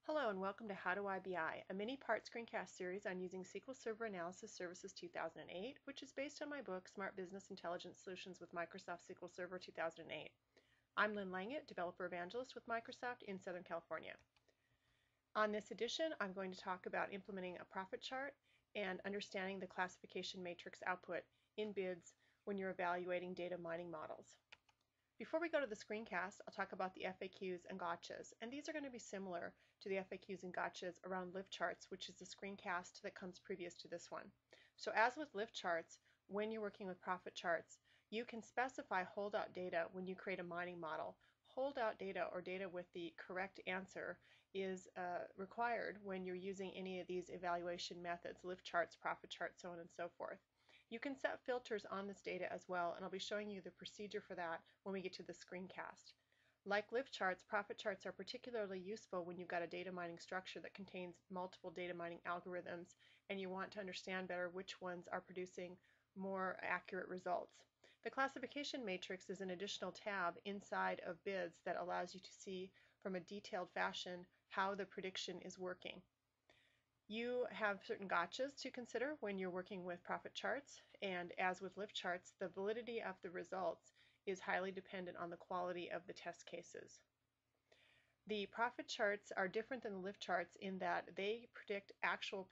Hello and welcome to How Do I BI, a mini-part screencast series on using SQL Server Analysis Services 2008, which is based on my book, Smart Business Intelligence Solutions with Microsoft SQL Server 2008. I'm Lynn Langett, Developer Evangelist with Microsoft in Southern California. On this edition, I'm going to talk about implementing a profit chart and understanding the classification matrix output in BIDS when you're evaluating data mining models. Before we go to the screencast, I'll talk about the FAQs and gotchas, and these are going to be similar to the FAQs and gotchas around lift charts, which is the screencast that comes previous to this one. So as with lift charts, when you're working with profit charts, you can specify holdout data when you create a mining model. Holdout data or data with the correct answer is required when you're using any of these evaluation methods, lift charts, profit charts, so on and so forth. You can set filters on this data as well, and I'll be showing you the procedure for that when we get to the screencast. Like lift charts, profit charts are particularly useful when you've got a data mining structure that contains multiple data mining algorithms and you want to understand better which ones are producing more accurate results. The classification matrix is an additional tab inside of BIDS that allows you to see from a detailed fashion how the prediction is working. You have certain gotchas to consider when you're working with profit charts, and as with lift charts, the validity of the results is highly dependent on the quality of the test cases. The profit charts are different than the lift charts in that they predict actual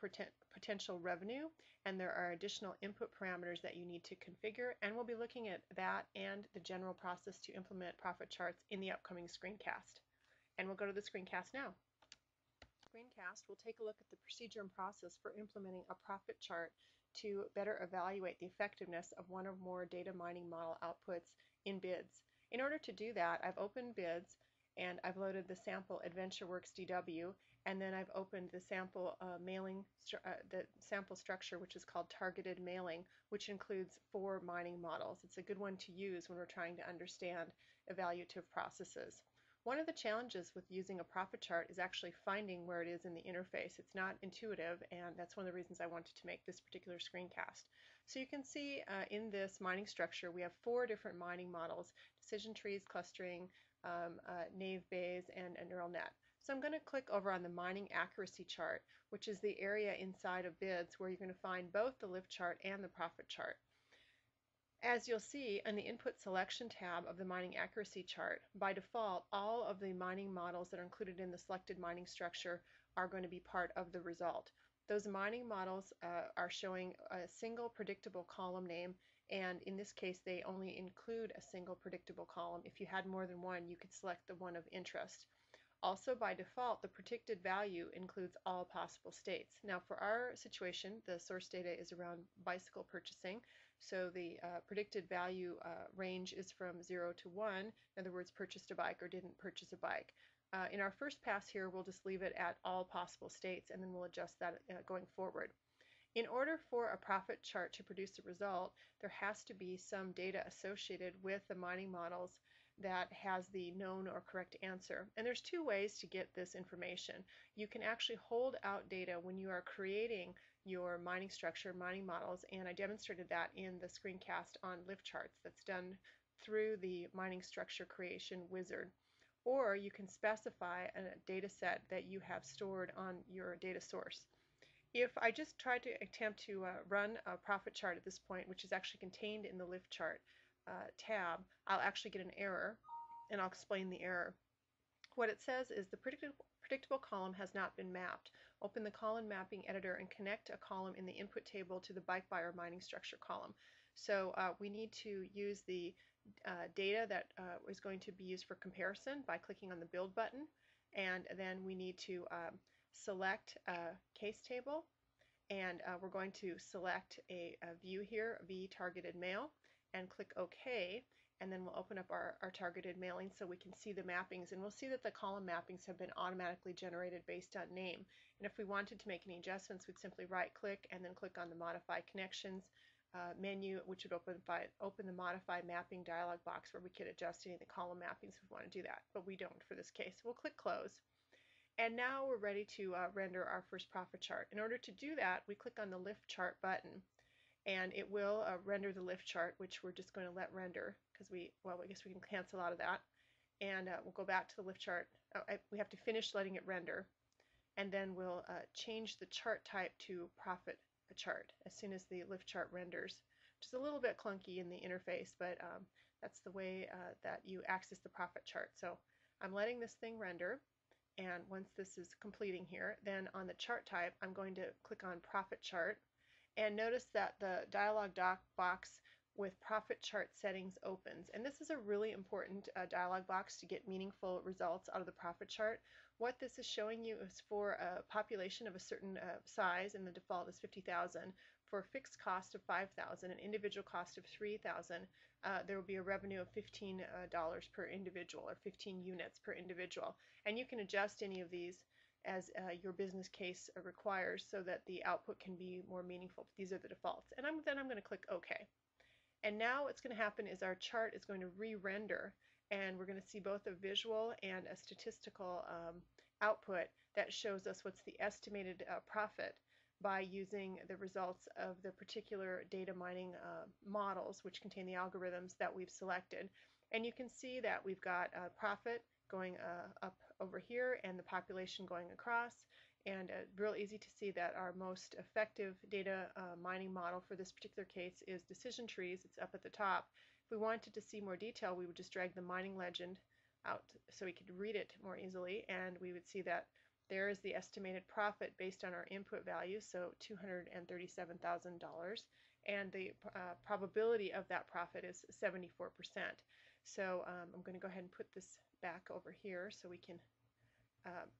potential revenue, and there are additional input parameters that you need to configure, and we'll be looking at that and the general process to implement profit charts in the upcoming screencast. And we'll go to the screencast now. Screencast, we'll take a look at the procedure and process for implementing a profit chart to better evaluate the effectiveness of one or more data mining model outputs in BIDS. In order to do that, I've opened BIDS and I've loaded the sample AdventureWorks DW, and then I've opened the sample the sample structure, which is called targeted mailing, which includes 4 mining models. It's a good one to use when we're trying to understand evaluative processes. One of the challenges with using a profit chart is actually finding where it is in the interface. It's not intuitive, and that's one of the reasons I wanted to make this particular screencast. So you can see in this mining structure we have 4 different mining models: decision trees, clustering, naive Bayes, and a neural net. So I'm going to click over on the mining accuracy chart, which is the area inside of BIDS where you're going to find both the lift chart and the profit chart. As you'll see in the Input Selection tab of the Mining Accuracy chart, by default, all of the mining models that are included in the selected mining structure are going to be part of the result. Those mining models are showing a single predictable column name, and in this case they only include a single predictable column. If you had more than one, you could select the one of interest. Also, by default, the predicted value includes all possible states. Now, for our situation, the source data is around bicycle purchasing, so the predicted value range is from 0 to 1, in other words, purchased a bike or didn't purchase a bike. In our first pass here, we'll just leave it at all possible states, and then we'll adjust that going forward. In order for a profit chart to produce a result, there has to be some data associated with the mining models that has the known or correct answer. And there's 2 ways to get this information. You can actually hold out data when you are creating your mining structure, mining models, and I demonstrated that in the screencast on lift charts that's done through the mining structure creation wizard. Or you can specify a data set that you have stored on your data source. If I just try to attempt to run a profit chart at this point, which is actually contained in the lift chart tab, I'll actually get an error, and I'll explain the error. What it says is the predictable column has not been mapped. Open the column mapping editor and connect a column in the input table to the bike buyer mining structure column. So we need to use the data that is going to be used for comparison by clicking on the build button, and then we need to select a case table, and we're going to select a view here, V targeted mail, and click OK, and then we'll open up our targeted mailing so we can see the mappings, and we'll see that the column mappings have been automatically generated based on name. And if we wanted to make any adjustments, we'd simply right click and then click on the Modify Connections menu, which would open the Modify Mapping dialog box where we could adjust any of the column mappings if we want to do that, but we don't for this case. We'll click Close. And now we're ready to render our first profit chart. In order to do that, we click on the Lift Chart button, and it will render the lift chart, which we're just going to let render because I guess we can cancel out of that. And we'll go back to the lift chart. We have to finish letting it render. and then we'll change the chart type to profit chart as soon as the lift chart renders, which is a little bit clunky in the interface, but that's the way that you access the profit chart. So I'm letting this thing render, and once this is completing here, then on the chart type I'm going to click on profit chart, and notice that the dialog box with profit chart settings opens, and this is a really important dialog box to get meaningful results out of the profit chart. What this is showing you is for a population of a certain size, and the default is 50,000, for a fixed cost of 5,000, an individual cost of 3,000, there will be a revenue of $15 per individual, or 15 units per individual, and you can adjust any of these as your business case requires so that the output can be more meaningful. These are the defaults, and then I'm going to click OK. And now what's going to happen is our chart is going to re-render, and we're going to see both a visual and a statistical output that shows us what's the estimated profit by using the results of the particular data mining models, which contain the algorithms that we've selected. And you can see that we've got profit going up over here and the population going across, and real easy to see that our most effective data mining model for this particular case is decision trees. It's up at the top. If we wanted to see more detail, we would just drag the mining legend out so we could read it more easily, and we would see that there is the estimated profit based on our input value, so $237,000, and the probability of that profit is 74%. So I'm going to go ahead and put this back over here so we can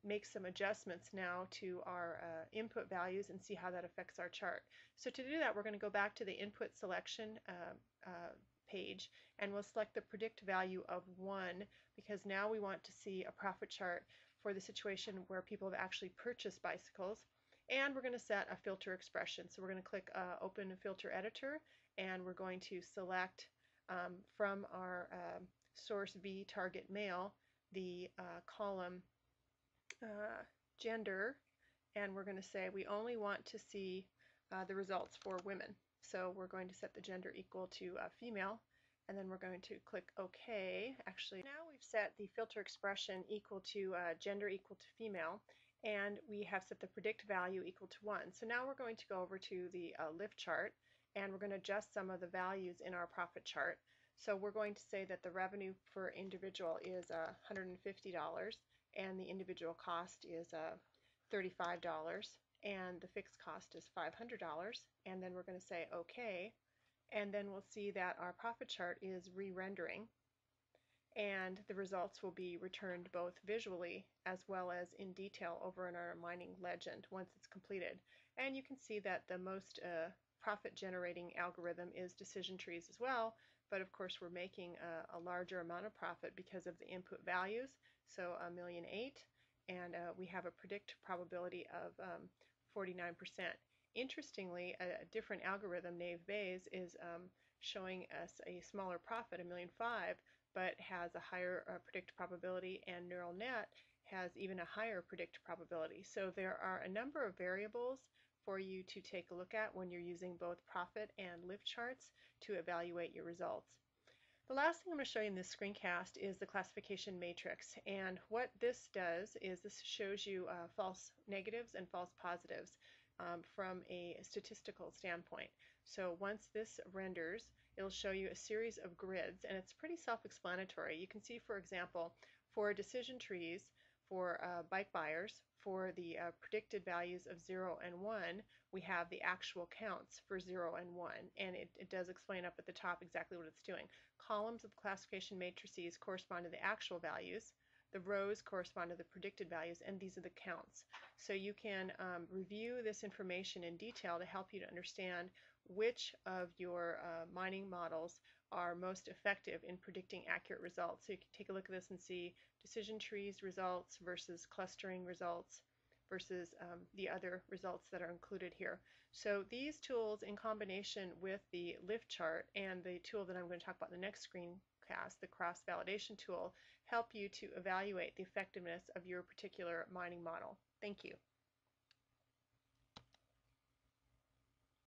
make some adjustments now to our input values and see how that affects our chart. So to do that, we're going to go back to the input selection page, and we'll select the predict value of 1, because now we want to see a profit chart for the situation where people have actually purchased bicycles, and we're going to set a filter expression. So we're going to click open filter editor, and we're going to select from our source V target male the column gender, and we're going to say we only want to see the results for women. So we're going to set the gender equal to female, and then we're going to click OK. Actually, now we've set the filter expression equal to gender equal to female, and we have set the predict value equal to 1. So now we're going to go over to the lift chart, and we're going to adjust some of the values in our profit chart. So we're going to say that the revenue per individual is $150, and the individual cost is $35, and the fixed cost is $500, and then we're going to say OK, and then we'll see that our profit chart is re-rendering, and the results will be returned both visually as well as in detail over in our mining legend once it's completed. And you can see that the most profit generating algorithm is decision trees as well, but of course we're making a larger amount of profit because of the input values, so 1,000,008, and we have a predict probability of 49%. Interestingly, a different algorithm, Nave Bayes, is showing us a smaller profit, 1,000,005, but has a higher predict probability, and neural net has even a higher predict probability. So there are a number of variables for you to take a look at when you're using both profit and lift charts to evaluate your results. The last thing I'm going to show you in this screencast is the classification matrix, and what this does is this shows you false negatives and false positives from a statistical standpoint. So once this renders, it'll show you a series of grids, and it's pretty self-explanatory. You can see, for example, for decision trees, for bike buyers, for the predicted values of 0 and 1, we have the actual counts for 0 and 1, and it does explain up at the top exactly what it's doing. Columns of the classification matrices correspond to the actual values, the rows correspond to the predicted values, and these are the counts. So you can review this information in detail to help you to understand which of your mining models are most effective in predicting accurate results. So you can take a look at this and see decision trees results versus clustering results versus the other results that are included here. So these tools, in combination with the lift chart and the tool that I'm going to talk about in the next screencast, the cross-validation tool, help you to evaluate the effectiveness of your particular mining model. Thank you.